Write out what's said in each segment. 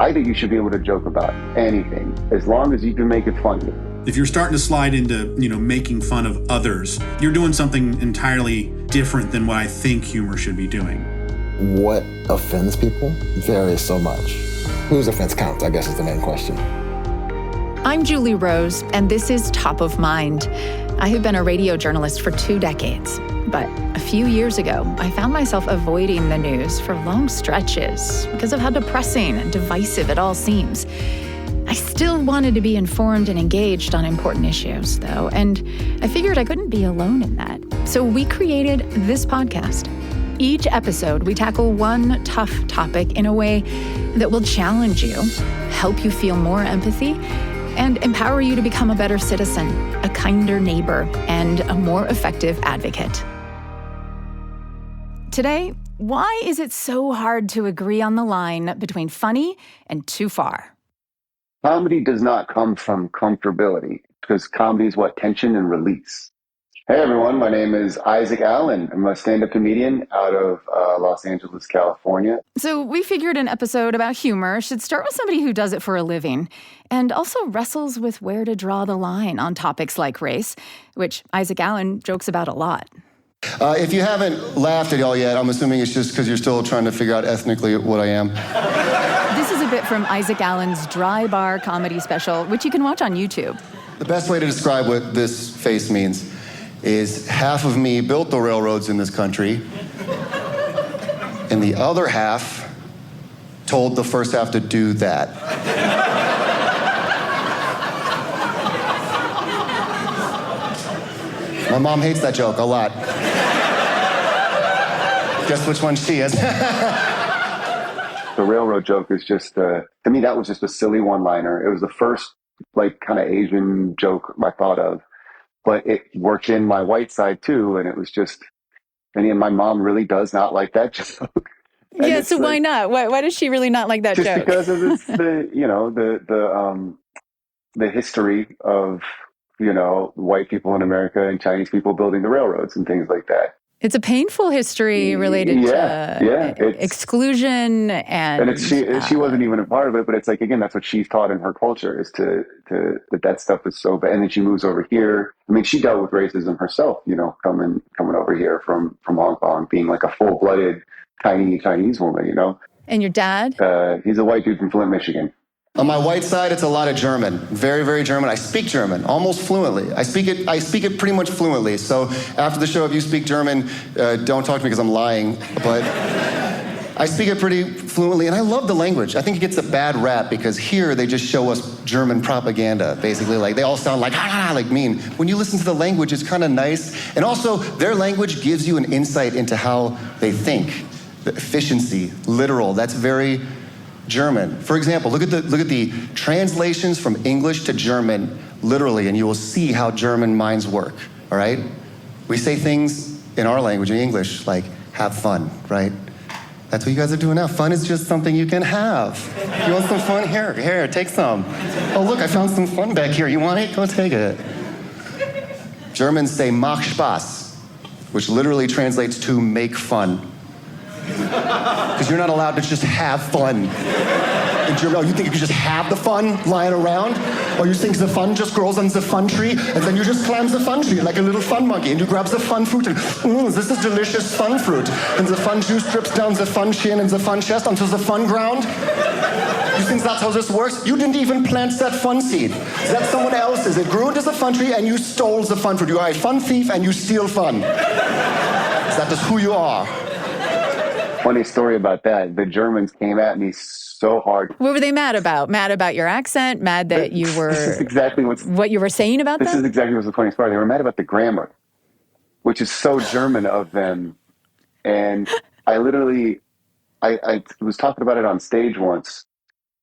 I think you should be able to joke about anything as long as you can make it funny. If you're starting to slide into, making fun of others, you're doing something entirely different than what I think humor should be doing. What offends people varies so much. Whose offense counts, I guess, is the main question. I'm Julie Rose, and this is Top of Mind. I have been a radio journalist for 2 decades, but a few years ago, I found myself avoiding the news for long stretches because of how depressing and divisive it all seems. I still wanted to be informed and engaged on important issues, though, and I figured I couldn't be alone in that. So we created this podcast. Each episode, we tackle one tough topic in a way that will challenge you, help you feel more empathy, and empower you to become a better citizen, a kinder neighbor, and a more effective advocate. Today, why is it so hard to agree on the line between funny and too far? Comedy does not come from comfortability, because comedy is what? Tension and release. Hey everyone, my name is Isaac Allen. I'm a stand-up comedian out of Los Angeles, California. So we figured an episode about humor should start with somebody who does it for a living and also wrestles with where to draw the line on topics like race, which Isaac Allen jokes about a lot. If you haven't laughed at y'all yet, I'm assuming it's just because you're still trying to figure out ethnically what I am. This is a bit from Isaac Allen's Dry Bar comedy special, which you can watch on YouTube. The best way to describe what this face means is half of me built the railroads in this country, and the other half told the first half to do that. My mom hates that joke a lot. Guess which one she is. The railroad joke is just, to me, that was just a silly one-liner. It was the first, kind of Asian joke I thought of. But it worked in my white side too, and it was just, and my mom really does not like that joke. Yeah, so why not? Why does she really not like that just joke? Just because of the history of, white people in America and Chinese people building the railroads and things like that. It's a painful history related to exclusion and she wasn't even a part of it, but it's again, that's what she's taught in her culture is that stuff is so bad. And then she moves over here. I mean, she dealt with racism herself, coming over here from Hong Kong, being like a full-blooded tiny Chinese woman, And your dad? He's a white dude from Flint, Michigan. On my white side, it's a lot of German. Very, very German. I speak German almost fluently. I speak it pretty much fluently. So after the show, if you speak German, don't talk to me because I'm lying. But I speak it pretty fluently, and I love the language. I think it gets a bad rap because here they just show us German propaganda, basically. They all sound like mean. When you listen to the language, it's kind of nice. And also, their language gives you an insight into how they think. The efficiency, literal, that's very German. For example, look at the translations from English to German, literally, and you will see how German minds work, all right? We say things in our language, in English, like, have fun, right? That's what you guys are doing now. Fun is just something you can have. You want some fun? Here, take some. Oh, look, I found some fun back here. You want it? Go take it. Germans say, mach Spaß, which literally translates to make fun. Because you're not allowed to just have fun. In German, you think you can just have the fun lying around? Or you think the fun just grows on the fun tree, and then you just climb the fun tree like a little fun monkey, and you grab the fun fruit, and this is delicious fun fruit. And the fun juice drips down the fun chin and the fun chest onto the fun ground. You think that's how this works? You didn't even plant that fun seed. That's someone else's. It grew into the fun tree, and you stole the fun fruit. You are a fun thief, and you steal fun. That is who you are. Funny story about that. The Germans came at me so hard. What were they mad about? Mad about your accent? Mad that you were... This is exactly what you were saying about them? This is exactly what's the funniest part. They were mad about the grammar, which is so German of them. And I was talking about it on stage once,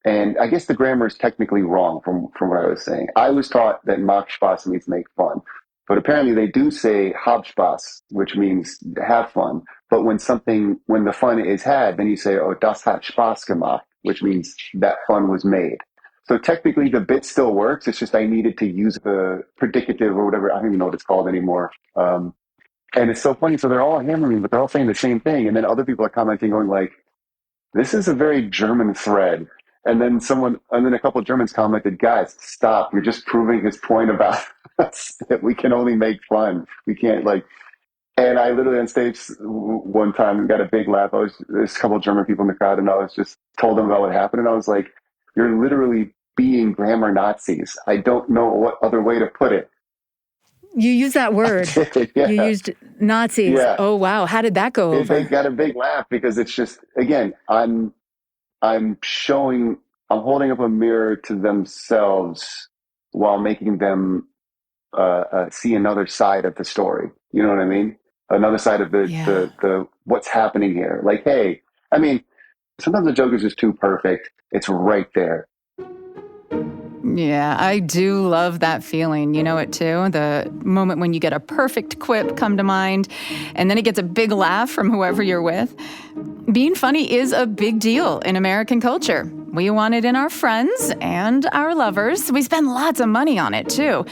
and I guess the grammar is technically wrong from what I was saying. I was taught that Mach Spaß means make fun. But apparently they do say Hab Spaß, which means have fun. But when the fun is had, then you say, oh, das hat Spaß gemacht, which means that fun was made. So technically the bit still works. It's just I needed to use the predicative or whatever. I don't even know what it's called anymore. And it's so funny. So they're all hammering, but they're all saying the same thing. And then other people are commenting going like, this is a very German thread. And then a couple of Germans commented, guys, stop. You're just proving his point about us that we can only make fun. We can't and I literally on stage one time got a big laugh. There's a couple of German people in the crowd and I was just told them about what happened. And I was like, you're literally being grammar Nazis. I don't know what other way to put it. You used that word. Yeah. You used Nazis. Yeah. Oh, wow. How did that go over? They got a big laugh because it's just, again, I'm holding up a mirror to themselves while making them see another side of the story. You know what I mean? Another side of the what's happening here. Like, hey, I mean, sometimes the joke is just too perfect. It's right there. Yeah, I do love that feeling. You know it too? The moment when you get a perfect quip come to mind, and then it gets a big laugh from whoever you're with. Being funny is a big deal in American culture. We want it in our friends and our lovers. We spend lots of money on it too.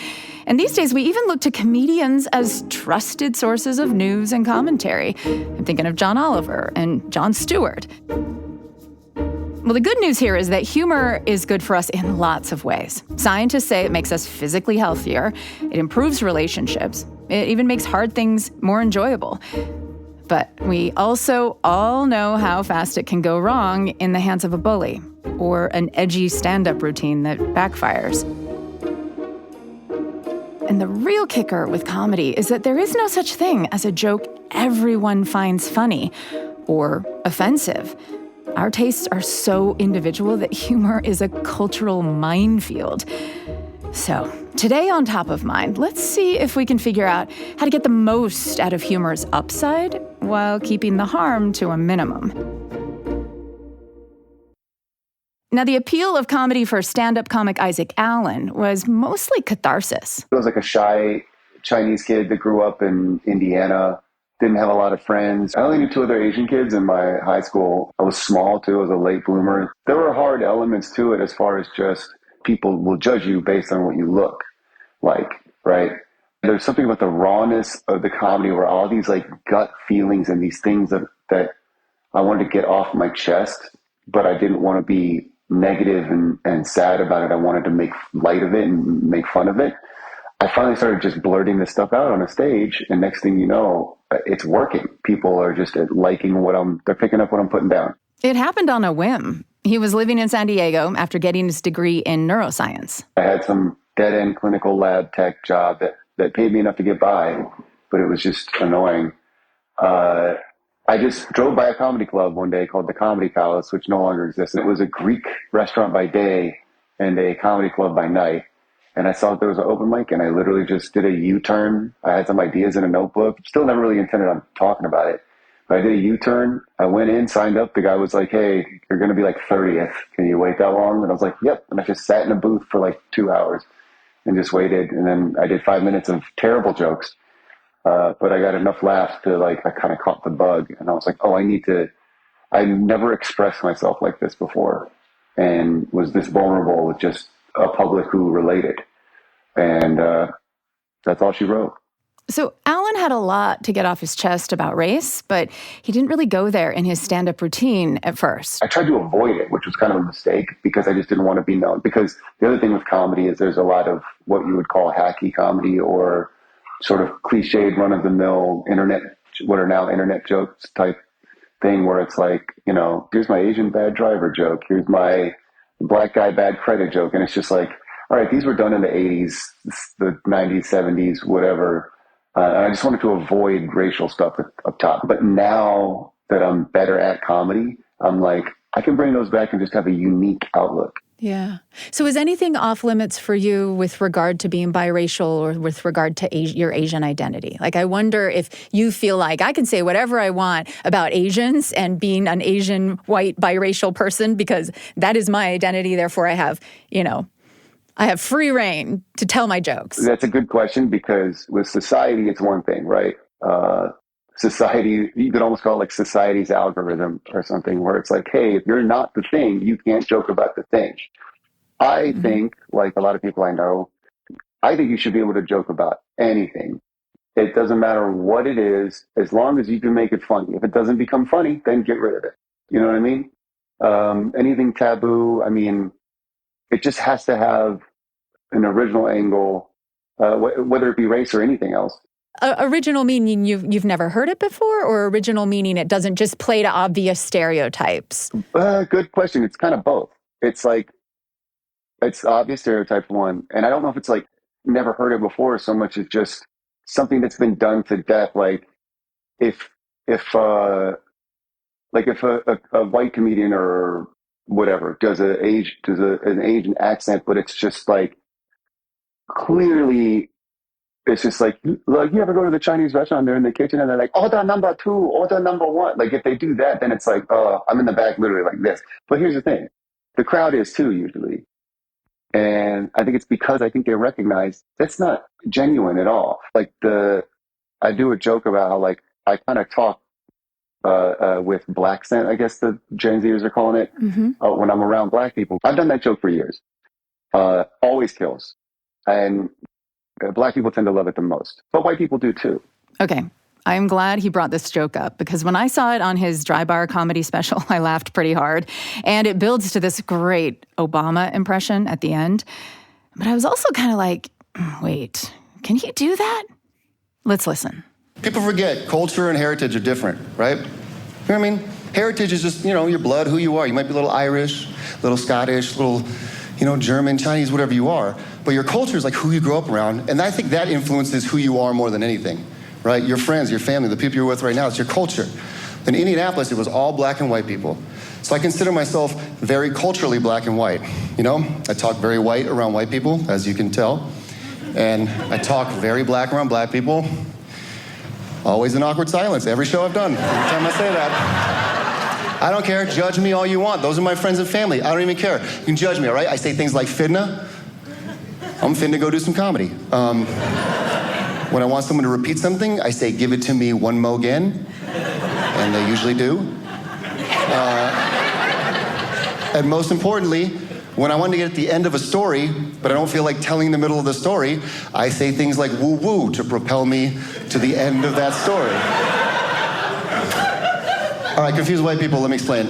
And these days, we even look to comedians as trusted sources of news and commentary. I'm thinking of John Oliver and Jon Stewart. Well, the good news here is that humor is good for us in lots of ways. Scientists say it makes us physically healthier, it improves relationships, it even makes hard things more enjoyable. But we also all know how fast it can go wrong in the hands of a bully or an edgy stand-up routine that backfires. And the real kicker with comedy is that there is no such thing as a joke everyone finds funny or offensive. Our tastes are so individual that humor is a cultural minefield. So, today on Top of Mind, let's see if we can figure out how to get the most out of humor's upside while keeping the harm to a minimum. Now, the appeal of comedy for stand-up comic Isaac Allen was mostly catharsis. I was like a shy Chinese kid that grew up in Indiana. Didn't have a lot of friends. I only knew 2 other Asian kids in my high school. I was small too. I was a late bloomer. There were hard elements to it as far as just people will judge you based on what you look like, right? There's something about the rawness of the comedy where all these like gut feelings and these things that I wanted to get off my chest, but I didn't want to be negative and sad about it. I wanted to make light of it and make fun of it. I finally started just blurting this stuff out on a stage, and next thing you know, it's working. People are just liking they're picking up what I'm putting down. It happened on a whim. He was living in San Diego after getting his degree in neuroscience. I had some dead-end clinical lab tech job that paid me enough to get by, but it was just annoying. I just drove by a comedy club one day called the Comedy Palace, which no longer exists. It was a Greek restaurant by day and a comedy club by night. And I saw that there was an open mic, and I literally just did a U-turn. I had some ideas in a notebook. Still never really intended on talking about it. But I did a U-turn. I went in, signed up. The guy was like, hey, you're going to be like 30th. Can you wait that long? And I was like, yep. And I just sat in a booth for like 2 hours and just waited. And then I did 5 minutes of terrible jokes. But I got enough laughs to I kind of caught the bug. And I was like, oh, I never expressed myself like this before and was this vulnerable with just a public who related. And that's all she wrote. So Allen had a lot to get off his chest about race, but he didn't really go there in his stand-up routine at first. I tried to avoid it, which was kind of a mistake because I just didn't want to be known. Because the other thing with comedy is there's a lot of what you would call hacky comedy or sort of cliched run-of-the-mill what are now internet jokes type thing where it's like, here's my Asian bad driver joke. Here's my black guy bad credit joke. And it's just like, all right, these were done in the 80s, the 90s, 70s, whatever. And I just wanted to avoid racial stuff up top. But now that I'm better at comedy, I'm like, I can bring those back and just have a unique outlook. Yeah. So is anything off limits for you with regard to being biracial or with regard to your Asian identity? Like, I wonder if you feel like I can say whatever I want about Asians and being an Asian, white, biracial person because that is my identity. Therefore, I have free reign to tell my jokes. That's a good question because with society, it's one thing, right? Society, you could almost call it like society's algorithm or something where it's like, hey, if you're not the thing, you can't joke about the thing. I think, like a lot of people I know, I think you should be able to joke about anything. It doesn't matter what it is, as long as you can make it funny. If it doesn't become funny, then get rid of it. You know what I mean? Anything taboo, I mean, it just has to have an original angle, whether it be race or anything else. Original meaning you've never heard it before, or original meaning it doesn't just play to obvious stereotypes? Good question. It's kind of both. It's like, it's obvious stereotype one, and I don't know if it's like never heard it before so much as just something that's been done to death. Like if if like if a white comedian or whatever an Asian accent, but it's just like clearly it's just like you ever go to the Chinese restaurant, they're in the kitchen and they're like, order number two, order number one. Like if they do that, then it's like, oh, I'm in the back literally like this. But here's the thing. The crowd is too usually. And I think it's because I think they recognize that's not genuine at all. I do a joke about how like I kind of talk with black accent, I guess the Gen Zers are calling it, when I'm around black people. I've done that joke for years. Always kills. And black people tend to love it the most, but white people do too. Okay. I'm glad he brought this joke up because when I saw it on his dry bar comedy special, I laughed pretty hard. And it builds to this great Obama impression at the end. But I was also kind of like, wait, can he do that? Let's listen. People forget culture and heritage are different, right? You know what I mean? Heritage is just, your blood, who you are. You might be a little Irish, a little Scottish, a little, German, Chinese, whatever you are. But your culture is like who you grew up around. And I think that influences who you are more than anything, right? Your friends, your family, the people you're with right now, it's your culture. In Indianapolis, it was all black and white people. So I consider myself very culturally black and white. I talk very white around white people, as you can tell. And I talk very black around black people. Always an awkward silence, every show I've done, every time I say that. I don't care, judge me all you want. Those are my friends and family, I don't even care. You can judge me, all right? I say things like fidna. I'm finna go do some comedy. When I want someone to repeat something, I say, give it to me one mo again. And they usually do. And most importantly, when I want to get at the end of a story, but I don't feel like telling the middle of the story, I say things like woo-woo to propel me to the end of that story. All right, confused white people, let me explain.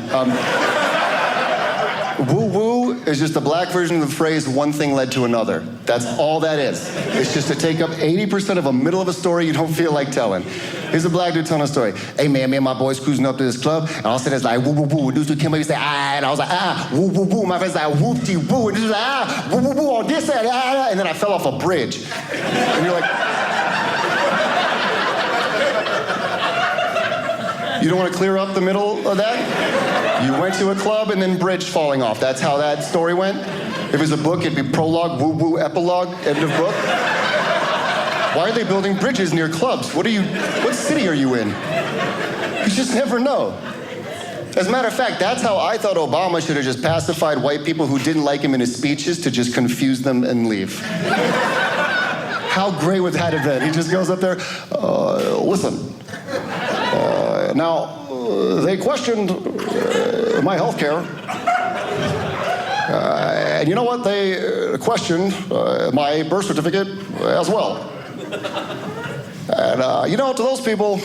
Woo-woo is just a black version of the phrase, one thing led to another. That's all that is. It's just to take up 80% of a middle of a story you don't feel like telling. Here's a black dude telling a story. Hey man, me and my boys cruising up to this club, and all of a sudden it's like woo woo woo. Dudes would come up and say ah, and I was like woo woo woo. My friend's like whoop de woo, and dudes like woo woo woo on this side, and then I fell off a bridge. And you're like, you don't want to clear up the middle of that? You went to a club and then bridge falling off. That's how that story went. If it was a book, it'd be prologue, woo woo, epilogue, end of book. Why are they building bridges near clubs? What city are you in? You just never know. As a matter of fact, that's how I thought Obama should have just pacified white people who didn't like him in his speeches to just confuse them and leave. How great would that have been? He just goes up there, listen. Now, they questioned my health care. And you know what? They questioned my birth certificate as well. And, to those people,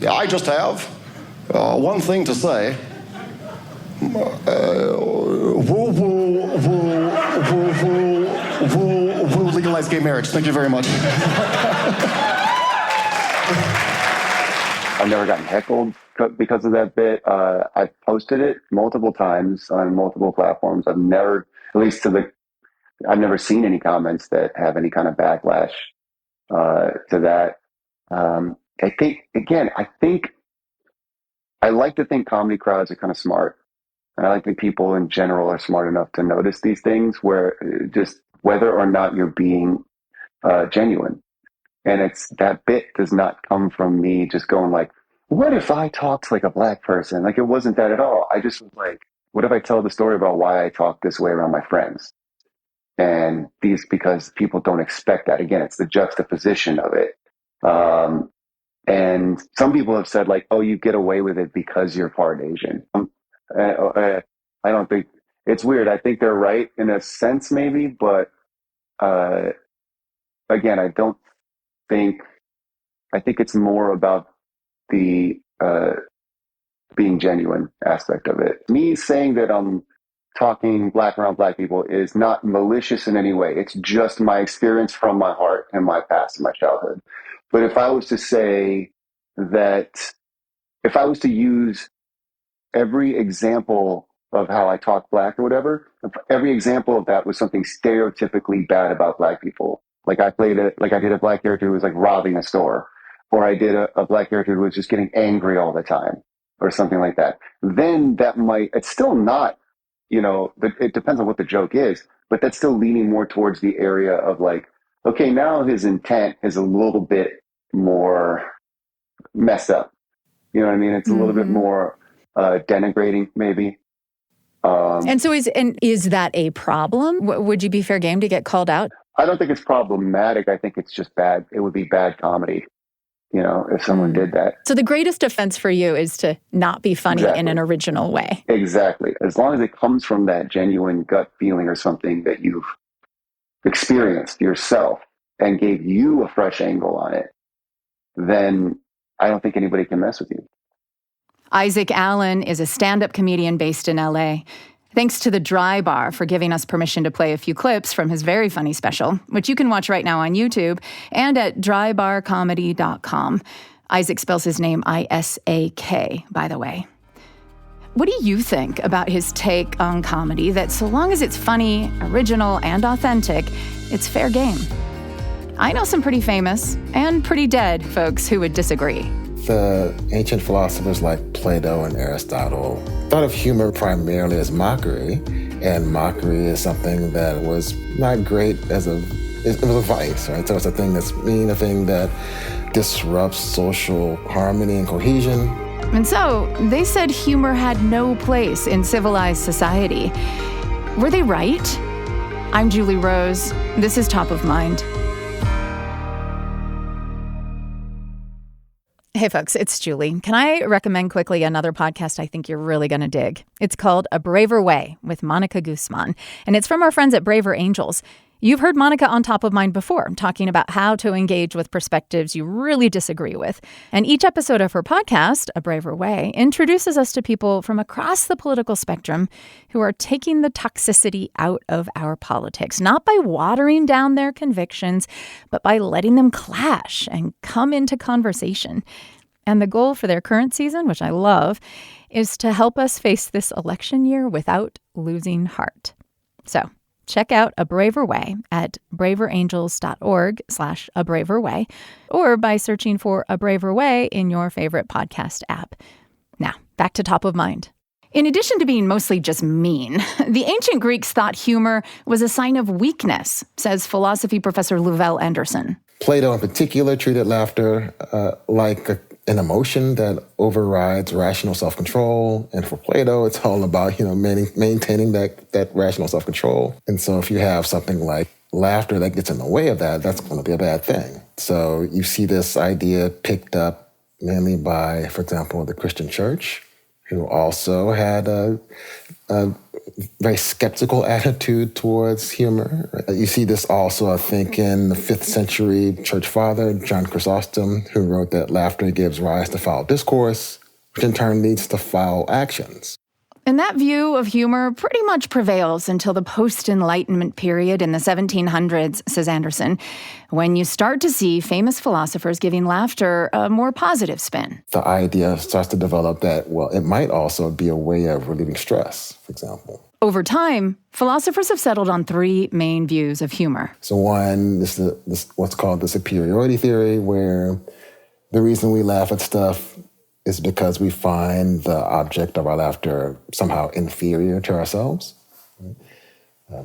I just have one thing to say. Woo, woo, woo, woo, woo, woo, woo, legalize gay marriage. Thank you very much. I've never gotten heckled because of that bit. I've posted it multiple times on multiple platforms. I've never seen any comments that have any kind of backlash to that. I think I like to think comedy crowds are kind of smart. And I like to think people in general are smart enough to notice these things where just whether or not you're being genuine. And it's that bit does not come from me just going like, what if I talked like a black person? Like it wasn't that at all. I just was like, what if I tell the story about why I talk this way around my friends? And because people don't expect that. Again, it's the juxtaposition of it. And some people have said like, oh, you get away with it because you're part Asian. I don't think it's weird. I think they're right in a sense, maybe, but again, I think it's more about the being genuine aspect of it. Me saying that I'm talking black around black people is not malicious in any way. It's just my experience from my heart and my past and my childhood. But if I was to say that, if I was to use every example of how I talk black or whatever, if every example of that was something stereotypically bad about black people. Like I did a black character who was like robbing a store, or I did a black character who was just getting angry all the time, or something like that. Then that might, it's still not, but it depends on what the joke is, but that's still leaning more towards the area of like, okay, now his intent is a little bit more messed up. You know what I mean? It's a little bit more denigrating, maybe. And so is that a problem? Would you be fair game to get called out? I don't think it's problematic. I think it's just bad. It would be bad comedy, if someone did that. So the greatest offense for you is to not be funny in an original way. Exactly. As long as it comes from that genuine gut feeling or something that you've experienced yourself and gave you a fresh angle on it, then I don't think anybody can mess with you. Isaac Allen is a stand-up comedian based in LA. Thanks to the Dry Bar for giving us permission to play a few clips from his very funny special, which you can watch right now on YouTube and at drybarcomedy.com. Isaac spells his name I-S-A-K, by the way. What do you think about his take on comedy that so long as it's funny, original, and authentic, it's fair game? I know some pretty famous and pretty dead folks who would disagree. The ancient philosophers like Plato and Aristotle thought of humor primarily as mockery, and mockery is something that was not great it was a vice, right? So it's a thing that's mean, a thing that disrupts social harmony and cohesion. And so they said humor had no place in civilized society. Were they right? I'm Julie Rose. This is Top of Mind. Hey folks, it's Julie. Can I recommend quickly another podcast I think you're really going to dig? It's called A Braver Way with Monica Guzman, and it's from our friends at Braver Angels. You've heard Monica on Top of Mind before, talking about how to engage with perspectives you really disagree with. And each episode of her podcast, A Braver Way, introduces us to people from across the political spectrum who are taking the toxicity out of our politics, not by watering down their convictions, but by letting them clash and come into conversation. And the goal for their current season, which I love, is to help us face this election year without losing heart. So, check out A Braver Way at braverangels.org/abraverway or by searching for A Braver Way in your favorite podcast app. Now, back to Top of Mind. In addition to being mostly just mean, the ancient Greeks thought humor was a sign of weakness, says philosophy professor Louvel Anderson. Plato in particular treated laughter like an emotion that overrides rational self-control. And for Plato, it's all about, maintaining that rational self-control. And so if you have something like laughter that gets in the way of that, that's going to be a bad thing. So you see this idea picked up mainly by, for example, the Christian church, who also had a very skeptical attitude towards humor. You see this also, I think, in the 5th century church father, John Chrysostom, who wrote that laughter gives rise to foul discourse, which in turn leads to foul actions. And that view of humor pretty much prevails until the post-Enlightenment period in the 1700s, says Anderson, when you start to see famous philosophers giving laughter a more positive spin. The idea starts to develop that, it might also be a way of relieving stress, for example. Over time, philosophers have settled on 3 main views of humor. So one is what's called the superiority theory, where the reason we laugh at stuff is because we find the object of our laughter somehow inferior to ourselves.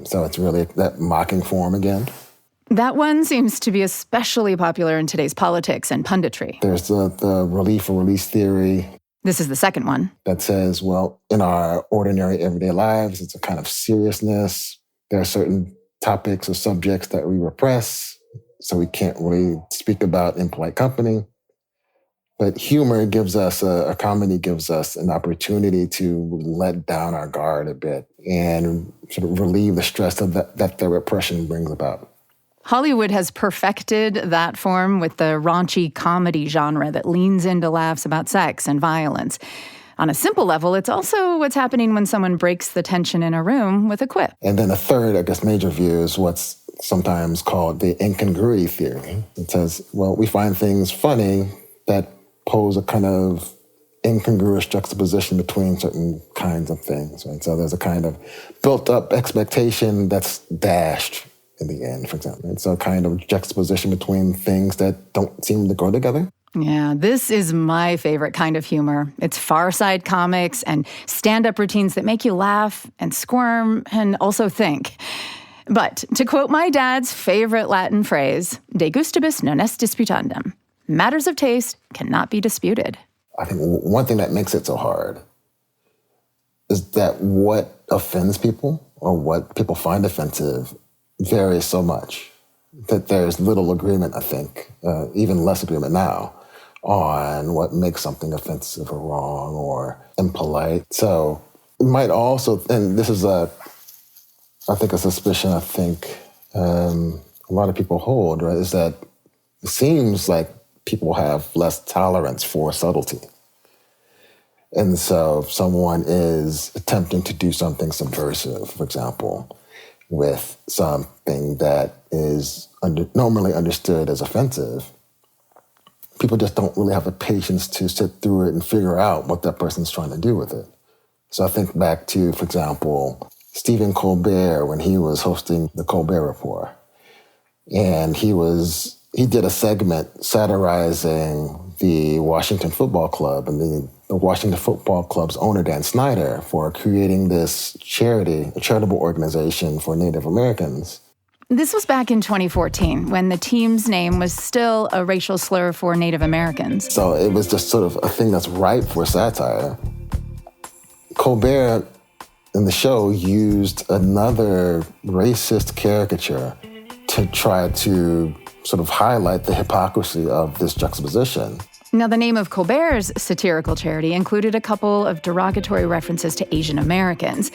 So it's really that mocking form again. That one seems to be especially popular in today's politics and punditry. There's the relief or release theory. This is the second one. That says, in our ordinary everyday lives, it's a kind of seriousness. There are certain topics or subjects that we repress, so we can't really speak about in polite company. But humor gives us, a comedy gives us an opportunity to let down our guard a bit and sort of relieve the stress that the repression brings about. Hollywood has perfected that form with the raunchy comedy genre that leans into laughs about sex and violence. On a simple level, it's also what's happening when someone breaks the tension in a room with a quip. And then a third, I guess, major view is what's sometimes called the incongruity theory. It says, well, we find things funny that pose a kind of incongruous juxtaposition between certain kinds of things, right? So there's a kind of built-up expectation that's dashed in the end, for example. It's a kind of juxtaposition between things that don't seem to go together. Yeah, this is my favorite kind of humor. It's Far Side comics and stand-up routines that make you laugh and squirm and also think. But to quote my dad's favorite Latin phrase, de gustibus non est disputandum, matters of taste cannot be disputed. I think one thing that makes it so hard is that what offends people or what people find offensive varies so much that there's little agreement, I think, even less agreement now, on what makes something offensive or wrong or impolite. So it might also, and this is I think a suspicion a lot of people hold, right, is that it seems like people have less tolerance for subtlety. And so if someone is attempting to do something subversive, for example, with something that is normally understood as offensive, people just don't really have the patience to sit through it and figure out what that person's trying to do with it. So I think back to, for example, Stephen Colbert when he was hosting the Colbert Report. And he did a segment satirizing the Washington Football Club and the Washington Football Club's owner, Dan Snyder, for creating this a charitable organization for Native Americans. This was back in 2014, when the team's name was still a racial slur for Native Americans. So it was just sort of a thing that's ripe for satire. Colbert, in the show, used another racist caricature to try to sort of highlight the hypocrisy of this juxtaposition. Now, the name of Colbert's satirical charity included a couple of derogatory references to Asian Americans.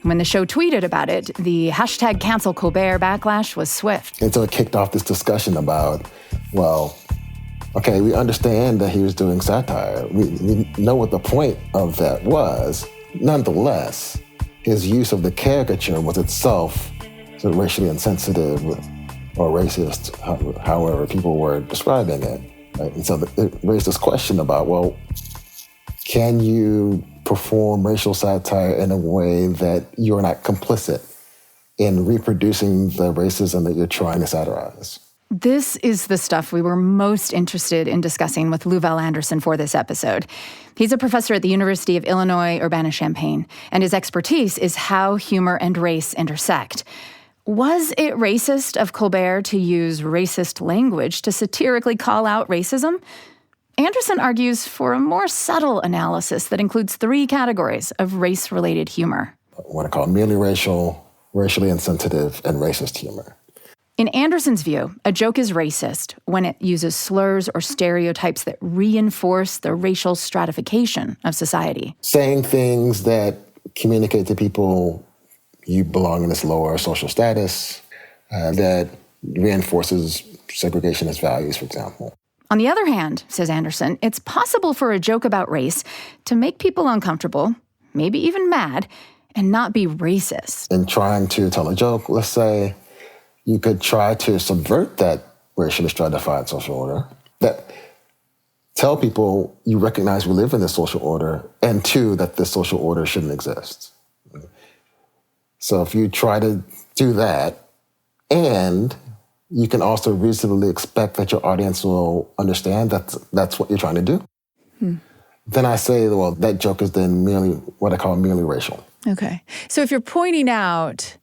When the show tweeted about it, the hashtag Cancel Colbert backlash was swift. And so it kicked off this discussion about, well, okay, we understand that he was doing satire. We know what the point of that was. Nonetheless, his use of the caricature was itself sort of racially insensitive or racist, however people were describing it. Right? And so it raised this question about, well, can you perform racial satire in a way that you're not complicit in reproducing the racism that you're trying to satirize? This is the stuff we were most interested in discussing with Louvel Anderson for this episode. He's a professor at the University of Illinois, Urbana-Champaign, and his expertise is how humor and race intersect. Was it racist of Colbert to use racist language to satirically call out racism? Anderson argues for a more subtle analysis that includes 3 categories of race-related humor. What I call merely racial, racially insensitive, and racist humor. In Anderson's view, a joke is racist when it uses slurs or stereotypes that reinforce the racial stratification of society. Saying things that communicate to people you belong in this lower social status, that reinforces segregation as values, for example. On the other hand, says Anderson, it's possible for a joke about race to make people uncomfortable, maybe even mad, and not be racist. In trying to tell a joke, let's say, you could try to subvert that racially stratified social order, that tell people you recognize we live in this social order, and 2, that this social order shouldn't exist. So if you try to do that, and you can also reasonably expect that your audience will understand that that's what you're trying to do, then I say, well, that joke is then merely what I call merely racial. Okay. So if you're pointing out,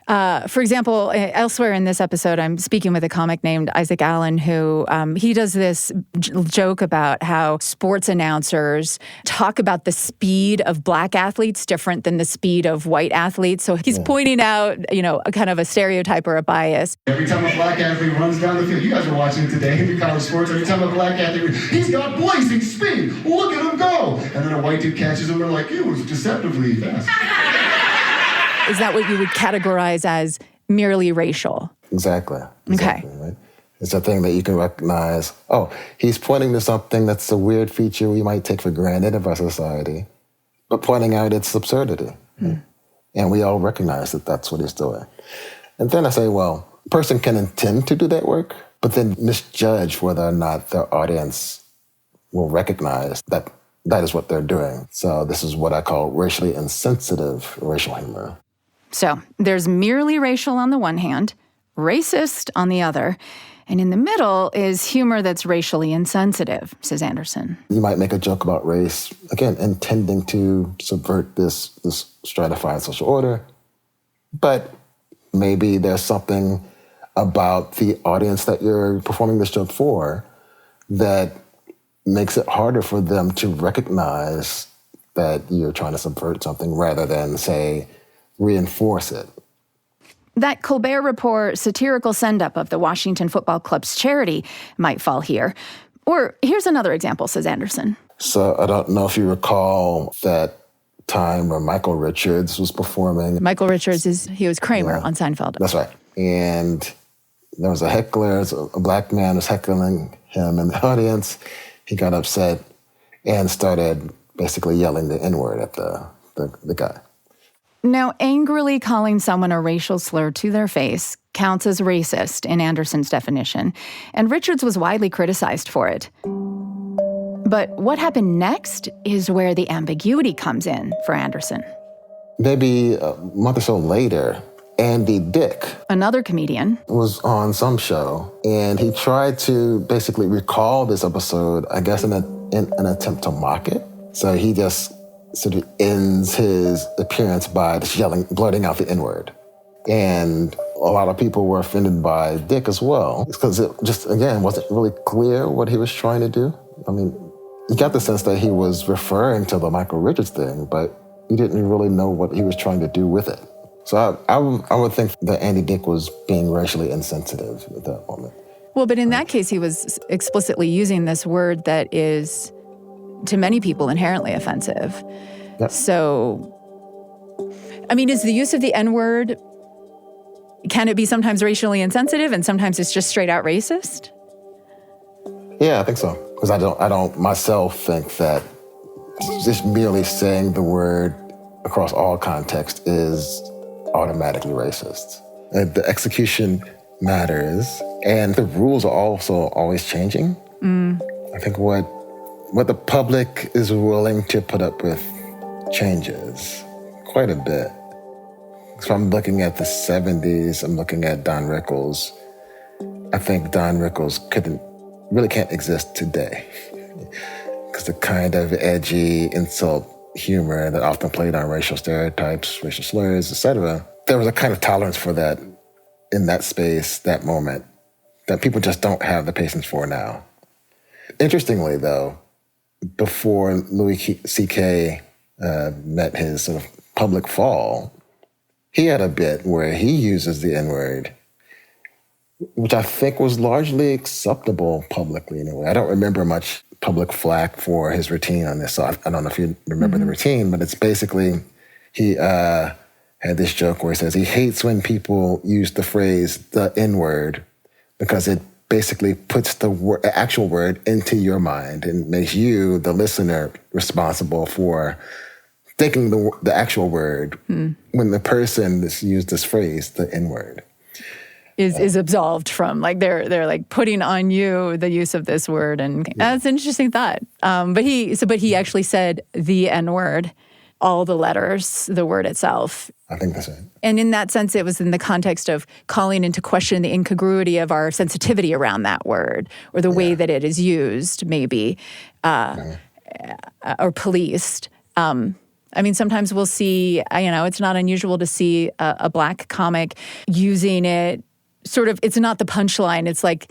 for example, elsewhere in this episode, I'm speaking with a comic named Isaac Allen who he does this joke about how sports announcers talk about the speed of black athletes different than the speed of white athletes. So he's pointing out, a kind of a stereotype or a bias. Every time a black athlete runs down the field, you guys are watching today in your college sports, every time a black athlete, he's got blazing speed, look at him go. And then a white dude catches him and they're like, he was deceptively fast. Is that what you would categorize as merely racial? Exactly. Okay. Right? It's a thing that you can recognize, oh, he's pointing to something that's a weird feature we might take for granted of our society. but pointing out its absurdity. And we all recognize that that's what he's doing. And then I say, well, a person can intend to do that work, but then misjudge whether or not their audience will recognize that that is what they're doing. So this is what I call racially insensitive racial humor. So there's merely racial on the one hand, racist on the other, and in the middle is humor that's racially insensitive, says Anderson. You might make a joke about race, again, intending to subvert this stratified social order, but maybe there's something about the audience that you're performing this joke for that makes it harder for them to recognize that you're trying to subvert something rather than, say, reinforce it. That Colbert Report satirical send-up of the Washington Football Club's charity might fall here. Or here's another example, says Anderson. So I don't know if you recall that time where Michael Richards was performing. Michael Richards, he was Kramer on Seinfeld. That's right. And there was a heckler, a black man was heckling him in the audience. He got upset and started basically yelling the N-word at the guy. Now, angrily calling someone a racial slur to their face counts as racist in Anderson's definition, and Richards was widely criticized for it. But what happened next is where the ambiguity comes in for Anderson. Maybe a month or so later, Andy Dick, another comedian, was on some show, and he tried to basically recall this episode, I guess, in an attempt to mock it. So he just sort of ends his appearance by just blurting out the N-word. And a lot of people were offended by Dick as well, because it just, again, wasn't really clear what he was trying to do. I mean, you got the sense that he was referring to the Michael Richards thing, but you didn't really know what he was trying to do with it. So I would think that Andy Dick was being racially insensitive at that moment. Well, but in that case, he was explicitly using this word that is, to many people, inherently offensive. Yep. So, I mean, is the use of the N-word, can it be sometimes racially insensitive and sometimes it's just straight out racist? Yeah, I think so. Because I don't myself think that just merely saying the word across all contexts is automatically racist. The execution matters, and the rules are also always changing. I think what the public is willing to put up with changes quite a bit. So I'm looking at the 70s, I'm looking at Don Rickles. I think Don Rickles really can't exist today. Because the kind of edgy insult humor that often played on racial stereotypes, racial slurs, etc., there was a kind of tolerance for that in that space, that moment, that people just don't have the patience for now. Interestingly, though, before Louis C.K. met his sort of public fall, he had a bit where he uses the N-word, which I think was largely acceptable publicly in a way. I don't remember much public flack for his routine on this, so I don't know if you remember the routine, but it's basically, he had this joke where he says he hates when people use the phrase, the N-word, because it basically puts the actual word into your mind and makes you, the listener, responsible for thinking the actual word when the person that's used this phrase, the N-word, is absolved from, like they're like putting on you the use of this word, and that's an interesting thought. But he actually said the N-word, all the letters, the word itself. I think that's right. And in that sense, it was in the context of calling into question the incongruity of our sensitivity around that word, or the way that it is used, maybe, or policed. I mean, sometimes we'll see, it's not unusual to see a black comic using it sort of, it's not the punchline. It's like,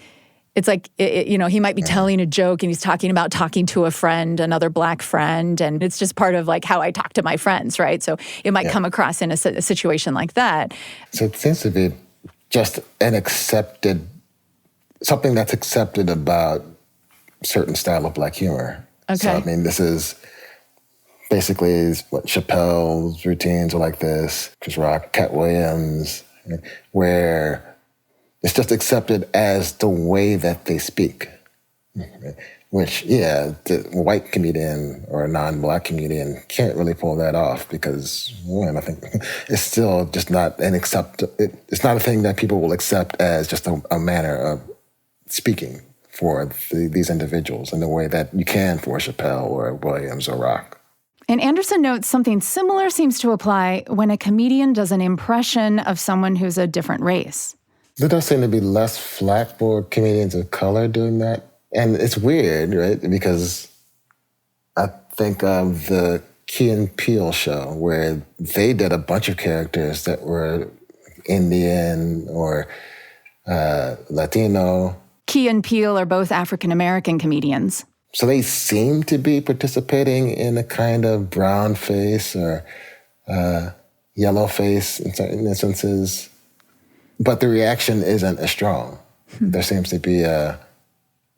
he might be telling a joke and he's talking about talking to a friend, another black friend, and it's just part of like how I talk to my friends, right? So it might come across in a situation like that. So it seems to be just something that's accepted about certain style of black humor. Okay. So, I mean, this is basically what Chappelle's routines are like this, Chris Rock, Cat Williams, where it's just accepted as the way that they speak. which, yeah, the white comedian or a non-black comedian can't really pull that off because, one, I think it's still just not it's not a thing that people will accept as just a manner of speaking for these individuals in the way that you can for Chappelle or Williams or Rock. And Anderson notes something similar seems to apply when a comedian does an impression of someone who's a different race. There does seem to be less flack for comedians of color doing that. And it's weird, right? Because I think of the Key and Peele show where they did a bunch of characters that were Indian or Latino. Key and Peele are both African-American comedians. So they seem to be participating in a kind of brown face or yellow face in certain instances. But the reaction isn't as strong. There seems to be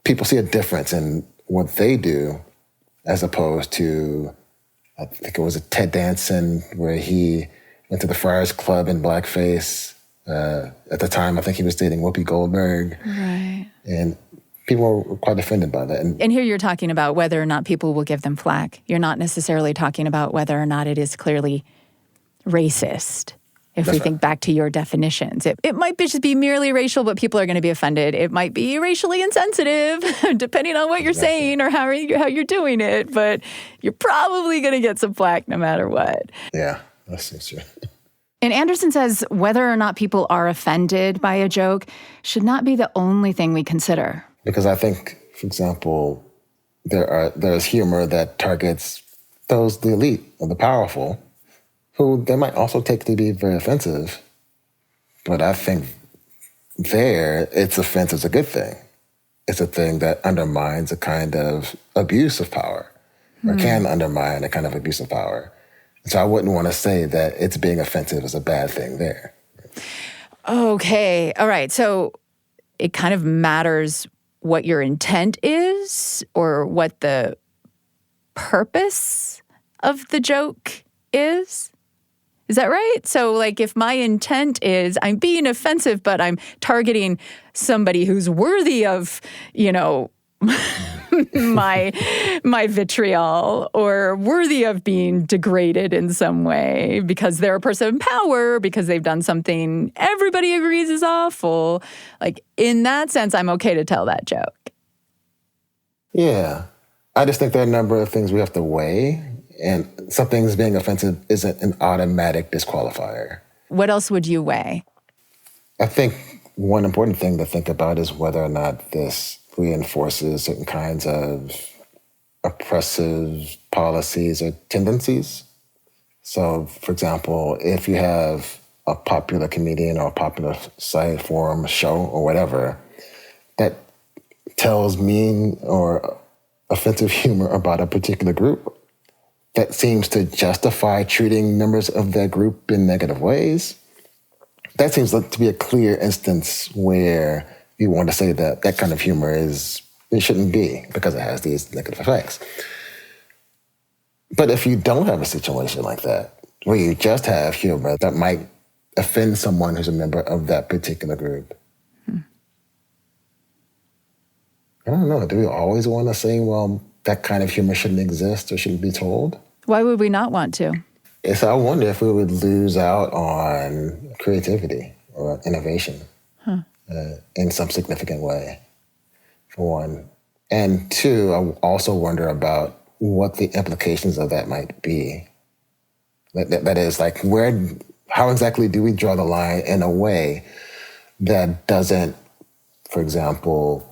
people see a difference in what they do as opposed to, I think it was a Ted Danson where he went to the Friars Club in blackface. At the time, I think he was dating Whoopi Goldberg. Right. And people were quite offended by that. And here you're talking about whether or not people will give them flack. You're not necessarily talking about whether or not it is clearly racist. If we think back to your definitions, it might just be merely racial, but people are going to be offended. It might be racially insensitive, depending on what you're saying or how you're doing it. But you're probably going to get some flack no matter what. Yeah, that's true. And Anderson says whether or not people are offended by a joke should not be the only thing we consider. Because I think, for example, there's humor that targets the elite or the powerful, who they might also take to be very offensive. But I think it's offense is a good thing. It's a thing that undermines a kind of abuse of power, or can undermine a kind of abuse of power. So I wouldn't want to say that it's being offensive is a bad thing there. Okay, all right. So it kind of matters what your intent is or what the purpose of the joke is. Is that right? So, like, if my intent is I'm being offensive, but I'm targeting somebody who's worthy of, my vitriol or worthy of being degraded in some way because they're a person of power, because they've done something everybody agrees is awful. Like, in that sense, I'm okay to tell that joke. Yeah. I just think there are a number of things we have to weigh. And some things being offensive isn't an automatic disqualifier. What else would you weigh? I think one important thing to think about is whether or not this reinforces certain kinds of oppressive policies or tendencies. So, for example, if you have a popular comedian or a popular site, forum, show, or whatever, that tells mean or offensive humor about a particular group, that seems to justify treating members of that group in negative ways, that seems to be a clear instance where you want to say that that kind of humor it shouldn't be because it has these negative effects. But if you don't have a situation like that, where you just have humor that might offend someone who's a member of that particular group, I don't know, do we always want to say, well, that kind of humor shouldn't exist or shouldn't be told? Why would we not want to? So I wonder if we would lose out on creativity or innovation in some significant way, for one. And two, I also wonder about what the implications of that might be. That is, like, how exactly do we draw the line in a way that doesn't, for example,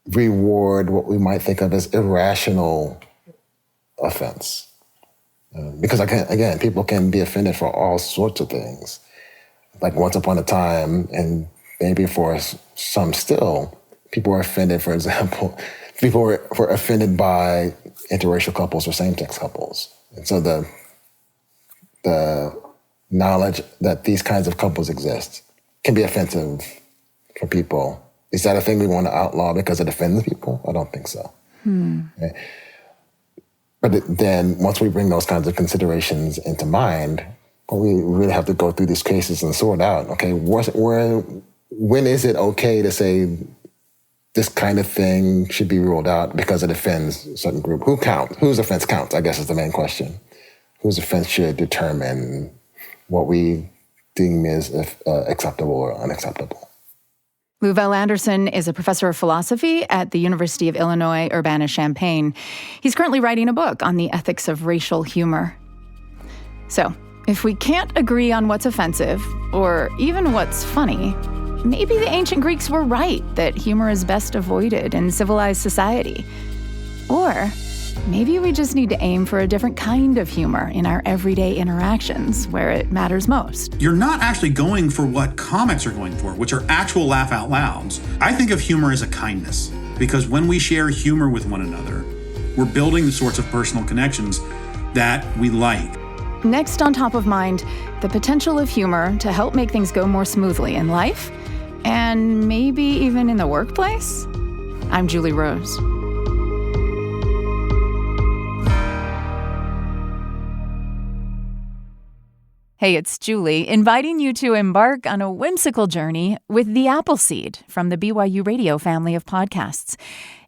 reward what we might think of as irrational offense? Because, again, people can be offended for all sorts of things. Like once upon a time, and maybe for some still, people were offended, for example, people were offended by interracial couples or same-sex couples. And so the knowledge that these kinds of couples exist can be offensive for people. Is that a thing we want to outlaw because it offends people? I don't think so. Okay. But then once we bring those kinds of considerations into mind, we really have to go through these cases and sort out, okay, when is it okay to say this kind of thing should be ruled out because it offends a certain group. Whose offense counts, I guess, is the main question. Whose offense should determine what we deem is acceptable or unacceptable. Louvel Anderson is a professor of philosophy at the University of Illinois, Urbana-Champaign. He's currently writing a book on the ethics of racial humor. So, if we can't agree on what's offensive, or even what's funny, maybe the ancient Greeks were right that humor is best avoided in civilized society. Or maybe we just need to aim for a different kind of humor in our everyday interactions where it matters most. You're not actually going for what comics are going for, which are actual laugh out louds. I think of humor as a kindness, because when we share humor with one another, we're building the sorts of personal connections that we like. Next on Top of Mind, the potential of humor to help make things go more smoothly in life, and maybe even in the workplace. I'm Julie Rose. Hey, it's Julie, inviting you to embark on a whimsical journey with The Appleseed from the BYU Radio family of podcasts.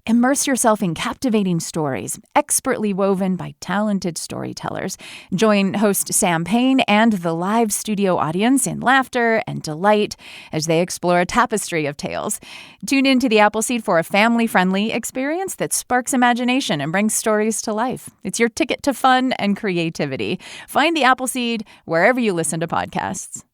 Immerse yourself in captivating stories, expertly woven by talented storytellers. Join host Sam Payne and the live studio audience in laughter and delight as they explore a tapestry of tales. Tune in to The Appleseed for a family-friendly experience that sparks imagination and brings stories to life. It's your ticket to fun and creativity. Find The Appleseed wherever you listen to podcasts.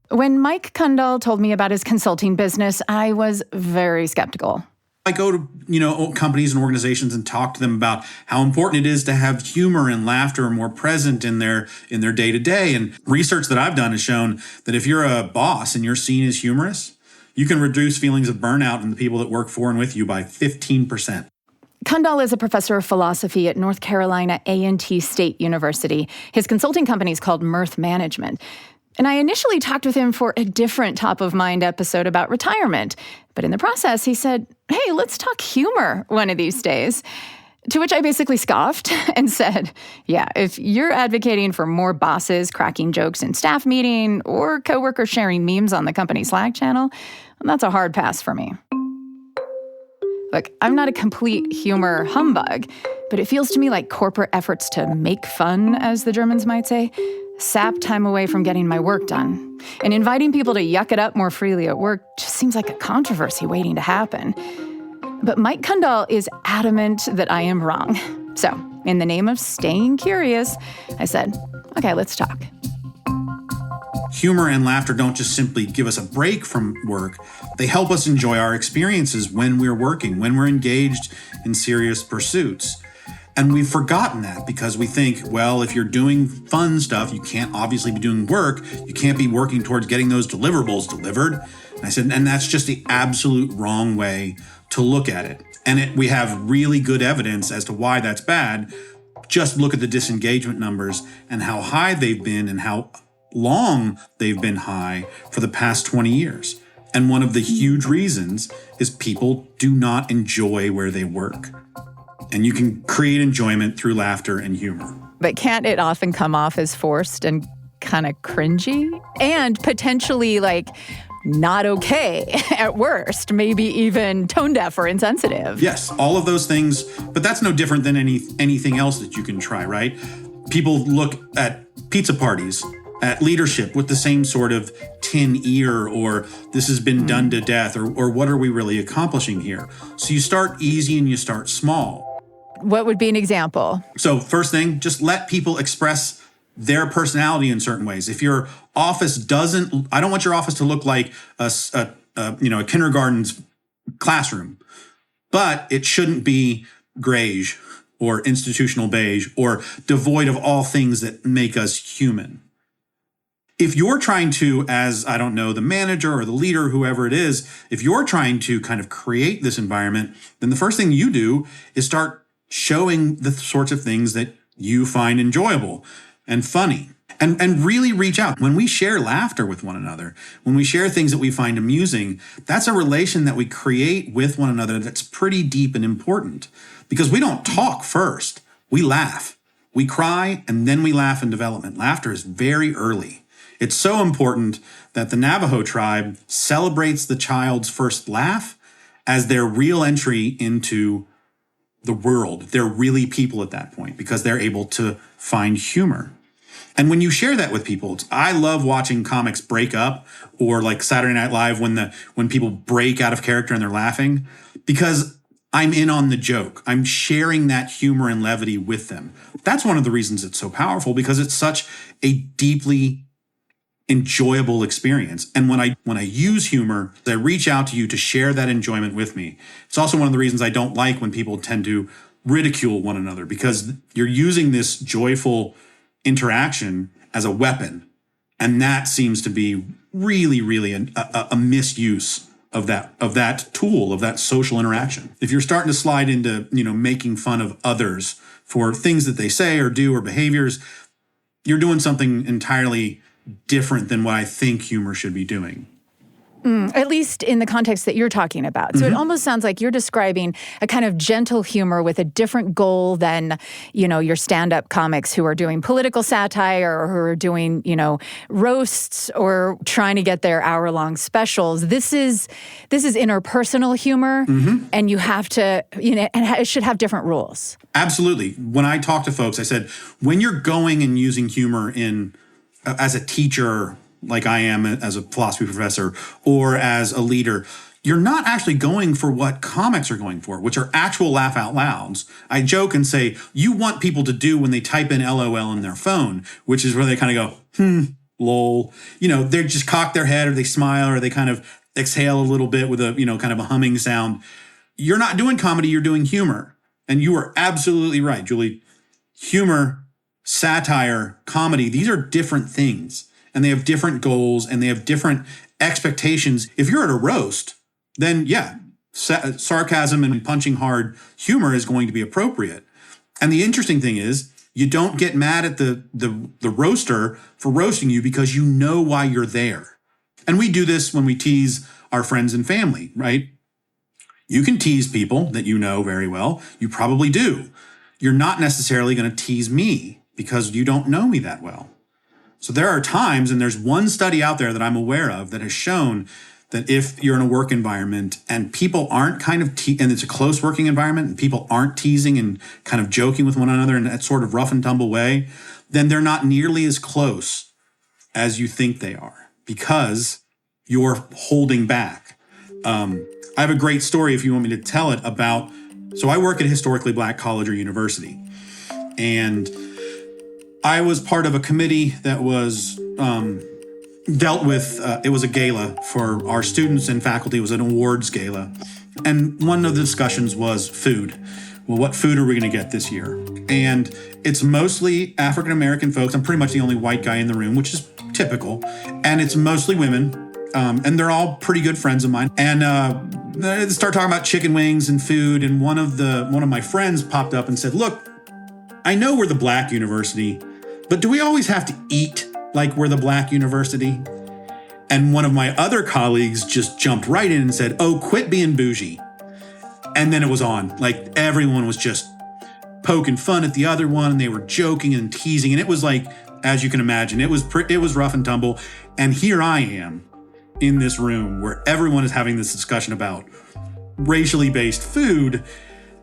When Mike Kundal told me about his consulting business, I was very skeptical. I go to, companies and organizations and talk to them about how important it is to have humor and laughter more present in their day-to-day. And research that I've done has shown that if you're a boss and you're seen as humorous, you can reduce feelings of burnout in the people that work for and with you by 15%. Kundal is a professor of philosophy at North Carolina A&T State University. His consulting company is called Mirth Management. And I initially talked with him for a different Top of Mind episode about retirement. But in the process, he said, hey, let's talk humor one of these days. To which I basically scoffed and said, yeah, if you're advocating for more bosses cracking jokes in staff meeting or coworkers sharing memes on the company Slack channel, that's a hard pass for me. Look, I'm not a complete humor humbug, but it feels to me like corporate efforts to make fun, as the Germans might say, sap time away from getting my work done. And inviting people to yuck it up more freely at work just seems like a controversy waiting to happen. But Mike Kundal is adamant that I am wrong. So, in the name of staying curious, I said, okay, let's talk. Humor and laughter don't just simply give us a break from work. They help us enjoy our experiences when we're working, when we're engaged in serious pursuits. And we've forgotten that because we think, well, if you're doing fun stuff, you can't obviously be doing work. You can't be working towards getting those deliverables delivered. And I said, and that's just the absolute wrong way to look at it. And we have really good evidence as to why that's bad. Just look at the disengagement numbers and how high they've been and how long they've been high for the past 20 years. And one of the huge reasons is people do not enjoy where they work. And you can create enjoyment through laughter and humor. But can't it often come off as forced and kind of cringy? And potentially, not okay at worst, maybe even tone deaf or insensitive. Yes, all of those things, but that's no different than anything else that you can try, right? People look at pizza parties, at leadership with the same sort of tin ear, or this has been done to death, or what are we really accomplishing here? So you start easy and you start small. What would be an example? So first thing, just let people express their personality in certain ways. If your office I don't want your office to look like a kindergarten's classroom, but it shouldn't be grayish or institutional beige or devoid of all things that make us human. If you're trying to, as, the manager or the leader, whoever it is, if you're trying to kind of create this environment, then the first thing you do is start showing the sorts of things that you find enjoyable and funny. And really reach out. When we share laughter with one another, when we share things that we find amusing, that's a relation that we create with one another that's pretty deep and important. Because we don't talk first, we laugh. We cry, and then we laugh in development. Laughter is very early. It's so important that the Navajo tribe celebrates the child's first laugh as their real entry into the world. They're really people at that point because they're able to find humor. And when you share that with people, I love watching comics break up, or like Saturday Night Live when people break out of character and they're laughing, because I'm in on the joke. I'm sharing that humor and levity with them. That's one of the reasons it's so powerful, because it's such a deeply enjoyable experience. And when I use humor, I reach out to you to share that enjoyment with me. It's also one of the reasons I don't like when people tend to ridicule one another, because you're using this joyful interaction as a weapon. And that seems to be really, really a misuse of that tool, of that social interaction. If you're starting to slide into, making fun of others for things that they say or do or behaviors, you're doing something entirely different than what I think humor should be doing. At least in the context that you're talking about. So it almost sounds like you're describing a kind of gentle humor with a different goal than, your stand-up comics who are doing political satire or who are doing, roasts or trying to get their hour-long specials. This is interpersonal humor, and you have to, and it should have different rules. Absolutely. When I talk to folks, I said, when you're going and using humor as a teacher, like I am as a philosophy professor, or as a leader, you're not actually going for what comics are going for, which are actual laugh out louds. I joke and say, you want people to do when they type in LOL in their phone, which is where they kind of go, lol. They just cock their head, or they smile, or they kind of exhale a little bit with a, kind of a humming sound. You're not doing comedy, you're doing humor. And you are absolutely right, Julie. Humor, satire, comedy, these are different things. And they have different goals, and they have different expectations. If you're at a roast, then sarcasm and punching hard humor is going to be appropriate. And the interesting thing is, you don't get mad at the roaster for roasting you, because you know why you're there. And we do this when we tease our friends and family, right? You can tease people that you know very well. You probably do. You're not necessarily going to tease me because you don't know me that well. So there are times, and there's one study out there that I'm aware of that has shown that if you're in a work environment and people aren't and it's a close working environment, and people aren't teasing and kind of joking with one another in that sort of rough and tumble way, then they're not nearly as close as you think they are, because you're holding back. I have a great story, if you want me to tell it, so I work at a historically black college or university, and I was part of a committee that was dealt with, it was a gala for our students and faculty. It was an awards gala. And one of the discussions was food. Well, what food are we going to get this year? And it's mostly African-American folks. I'm pretty much the only white guy in the room, which is typical. And it's mostly women. And they're all pretty good friends of mine. And they start talking about chicken wings and food. And one of my friends popped up and said, look, I know we're the black university, but do we always have to eat like we're the black university? And one of my other colleagues just jumped right in and said, oh, quit being bougie. And then it was on. Like, everyone was just poking fun at the other one, and they were joking and teasing. And it was like, as you can imagine, it was rough and tumble. And here I am in this room where everyone is having this discussion about racially based food,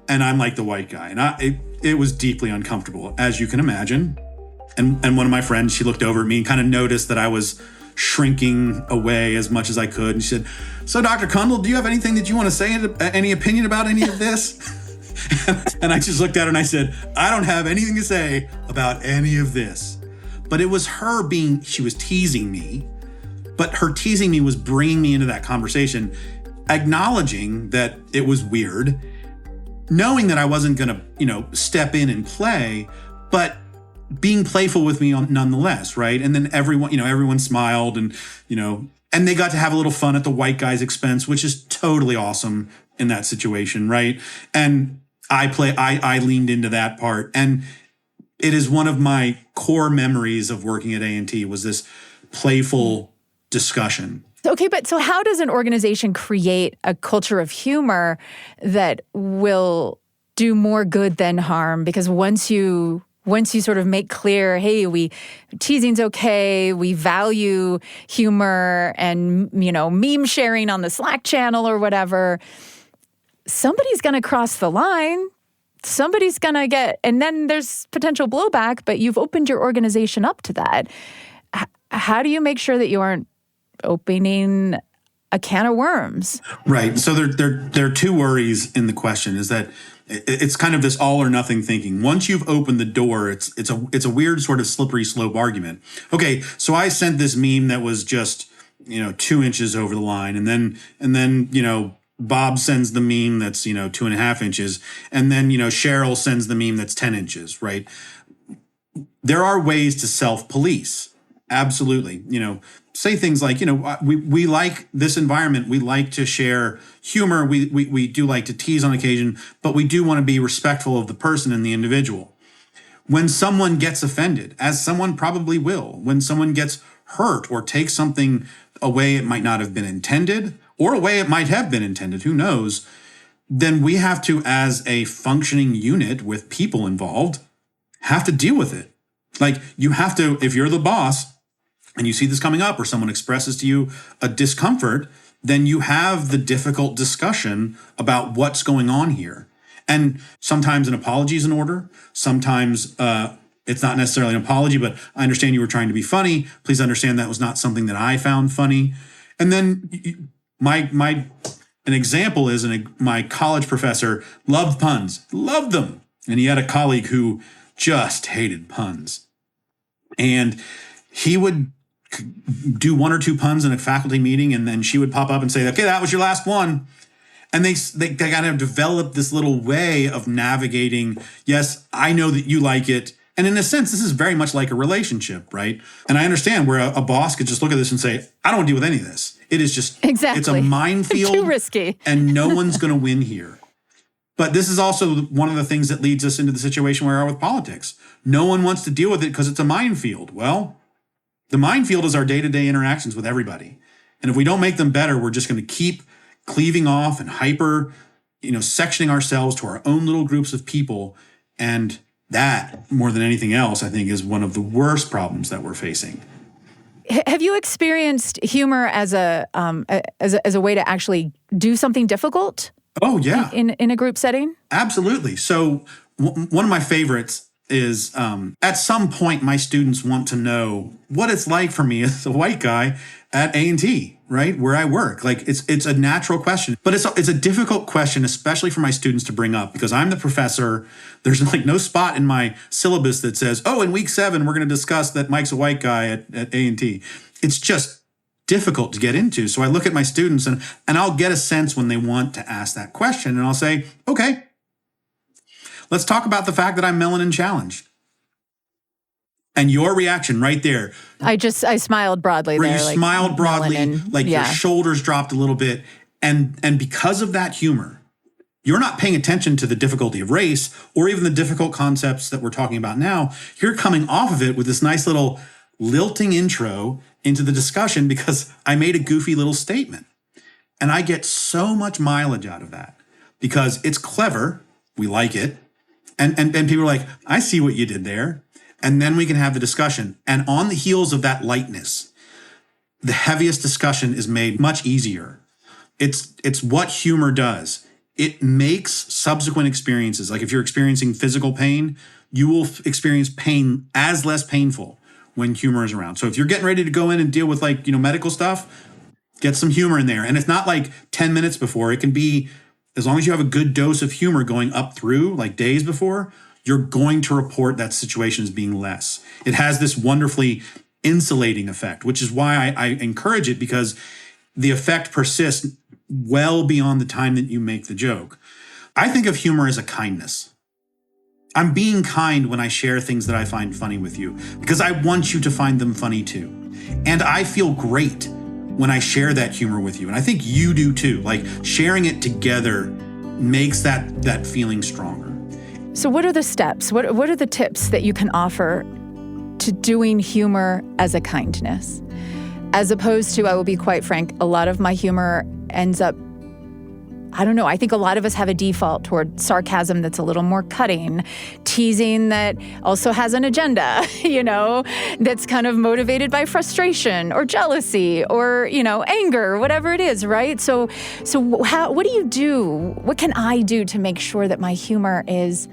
and I'm like the white guy. And it was deeply uncomfortable, as you can imagine. And one of my friends, she looked over at me and kind of noticed that I was shrinking away as much as I could. And she said, so Dr. Kundl, do you have anything that you want to say, any opinion about any of this? And I just looked at her and I said, I don't have anything to say about any of this. But it was she was teasing me, but her teasing me was bringing me into that conversation, acknowledging that it was weird, knowing that I wasn't going to, step in and play, but being playful with me nonetheless, right? And then everyone smiled, and and they got to have a little fun at the white guy's expense, which is totally awesome in that situation, right? And I leaned into that part, and it is one of my core memories of working at A&T was this playful discussion. Okay, but so how does an organization create a culture of humor that will do more good than harm? Because once you sort of make clear, hey, teasing's okay, we value humor and, meme sharing on the Slack channel or whatever, somebody's going to cross the line. Somebody's going to get, and then there's potential blowback, but you've opened your organization up to that. How do you make sure that you aren't opening a can of worms? Right. So there are two worries in the question. Is that it's kind of this all or nothing thinking. Once you've opened the door, it's a weird sort of slippery slope argument. Okay, so I sent this meme that was just 2 inches over the line, and then Bob sends the meme that's 2.5 inches, and then Cheryl sends the meme that's 10 inches. Right. There are ways to self-police. Absolutely. Say things like, we like this environment. We like to share humor. We do like to tease on occasion, but we do want to be respectful of the person and the individual. When someone gets offended, as someone probably will, when someone gets hurt or takes something a way it might not have been intended or a way it might have been intended, who knows, then we have to, as a functioning unit with people involved, have to deal with it. Like you have to, if you're the boss, and you see this coming up or someone expresses to you a discomfort, then you have the difficult discussion about what's going on here. And sometimes an apology is in order. Sometimes it's not necessarily an apology, but I understand you were trying to be funny. Please understand that was not something that I found funny. And then an example is my college professor loved puns, loved them. And he had a colleague who just hated puns. And he would do 1 or 2 puns in a faculty meeting, and then she would pop up and say, okay, that was your last one. And they kind of developed this little way of navigating, yes, I know that you like it. And in a sense, this is very much like a relationship, right? And I understand where a boss could just look at this and say, I don't want to deal with any of this. It is just, exactly. It's a minefield. Too risky. And no one's going to win here. But this is also one of the things that leads us into the situation we are with politics. No one wants to deal with it because it's a minefield. Well, the minefield is our day-to-day interactions with everybody. And if we don't make them better, we're just going to keep cleaving off and hyper, sectioning ourselves to our own little groups of people. And that, more than anything else, I think is one of the worst problems that we're facing. Have you experienced humor as a way to actually do something difficult? Oh, yeah. In a group setting? Absolutely. So one of my favorites is at some point my students want to know what it's like for me as a white guy at A&T, right, where I work. Like it's a natural question, but it's a difficult question, especially for my students to bring up because I'm the professor. There's like no spot in my syllabus that says, oh, in week 7, we're going to discuss that Mike's a white guy at A&T. It's just difficult to get into. So I look at my students and I'll get a sense when they want to ask that question. And I'll say, okay, let's talk about the fact that I'm melanin challenged. And your reaction right there. I smiled broadly there. You smiled broadly, melanin, your shoulders dropped a little bit. And because of that humor, you're not paying attention to the difficulty of race or even the difficult concepts that we're talking about now. You're coming off of it with this nice little lilting intro into the discussion because I made a goofy little statement. And I get so much mileage out of that because it's clever. We like it. And people are like, I see what you did there. And then we can have the discussion. And on the heels of that lightness, the heaviest discussion is made much easier. It's what humor does. It makes subsequent experiences, like if you're experiencing physical pain, you will experience pain as less painful when humor is around. So if you're getting ready to go in and deal with medical stuff, get some humor in there. And it's not like 10 minutes before. It can be, as long as you have a good dose of humor going up through, like days before, you're going to report that situation as being less. It has this wonderfully insulating effect, which is why I encourage it, because the effect persists well beyond the time that you make the joke. I think of humor as a kindness. I'm being kind when I share things that I find funny with you, because I want you to find them funny too. And I feel great when I share that humor with you. And I think you do too. Like sharing it together makes that feeling stronger. So what are the steps? What are the tips that you can offer to doing humor as a kindness? As opposed to, I will be quite frank, a lot of my humor ends up I don't know. I think a lot of us have a default toward sarcasm that's a little more cutting, teasing that also has an agenda, that's kind of motivated by frustration or jealousy or, anger, whatever it is, right? So what do you do? What can I do to make sure that my humor is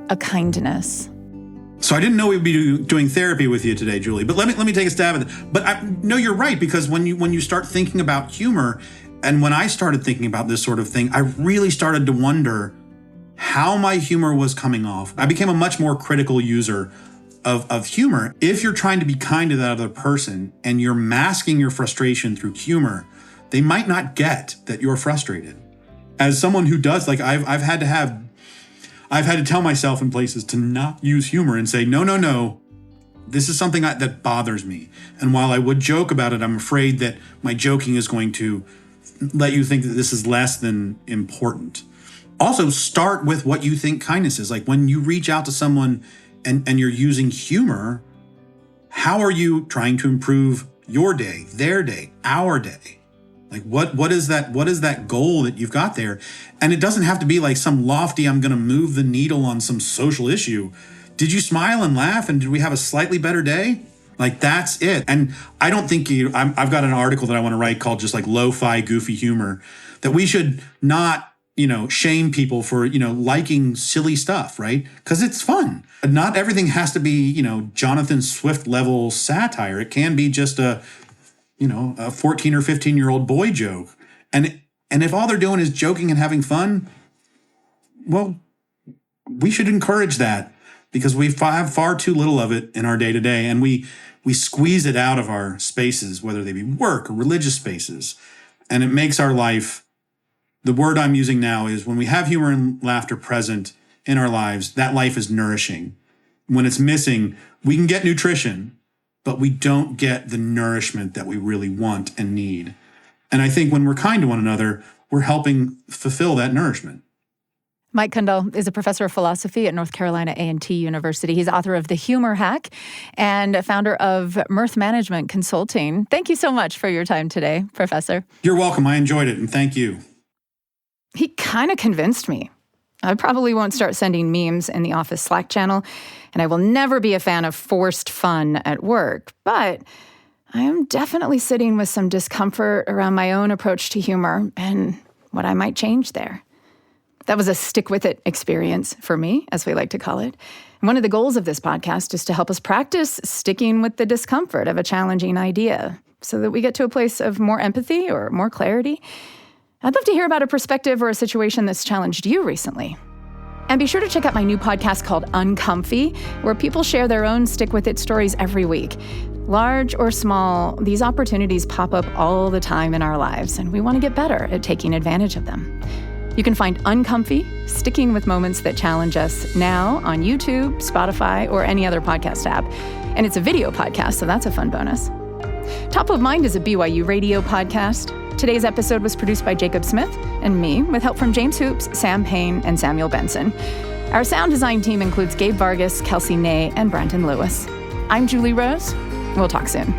a kindness? So I didn't know we'd be doing therapy with you today, Julie, but let me take a stab at it. But no, you're right, because when you start thinking about humor, and when I started thinking about this sort of thing, I really started to wonder how my humor was coming off. I became a much more critical user of humor. If you're trying to be kind to that other person and you're masking your frustration through humor, they might not get that you're frustrated. As someone who does, I've had to tell myself in places to not use humor and say, no, this is something that bothers me. And while I would joke about it, I'm afraid that my joking is going to let you think that this is less than important. Also, start with what you think kindness is. Like when you reach out to someone and you're using humor, how are you trying to improve your day, their day, our day? Like what is that goal that you've got there? And it doesn't have to be like some lofty, I'm going to move the needle on some social issue. Did you smile and laugh, and did we have a slightly better day? Like, that's it. And I don't think I've got an article that I want to write called just like lo-fi goofy humor, that we should not, shame people for, liking silly stuff, right? Because it's fun. Not everything has to be, Jonathan Swift level satire. It can be just a 14 or 15-year-old boy joke. And if all they're doing is joking and having fun, well, we should encourage that, because we have far too little of it in our day-to-day, and we squeeze it out of our spaces, whether they be work or religious spaces, and it makes our life, the word I'm using now is, when we have humor and laughter present in our lives, that life is nourishing. When it's missing, we can get nutrition, but we don't get the nourishment that we really want and need. And I think when we're kind to one another, we're helping fulfill that nourishment. Mike Kundal is a professor of philosophy at North Carolina A&T University. He's author of The Humor Hack and founder of Mirth Management Consulting. Thank you so much for your time today, Professor. You're welcome. I enjoyed it, and thank you. He kind of convinced me. I probably won't start sending memes in the office Slack channel, and I will never be a fan of forced fun at work. But I am definitely sitting with some discomfort around my own approach to humor and what I might change there. That was a stick-with-it experience for me, as we like to call it. And one of the goals of this podcast is to help us practice sticking with the discomfort of a challenging idea so that we get to a place of more empathy or more clarity. I'd love to hear about a perspective or a situation that's challenged you recently. And be sure to check out my new podcast called Uncomfy, where people share their own stick-with-it stories every week. Large or small, these opportunities pop up all the time in our lives, and we want to get better at taking advantage of them. You can find Uncomfy, sticking with moments that challenge us, now on YouTube, Spotify, or any other podcast app. And it's a video podcast, so that's a fun bonus. Top of Mind is a BYU radio podcast. Today's episode was produced by Jacob Smith and me, with help from James Hoops, Sam Payne, and Samuel Benson. Our sound design team includes Gabe Vargas, Kelsey Ney, and Brandon Lewis. I'm Julie Rose. We'll talk soon.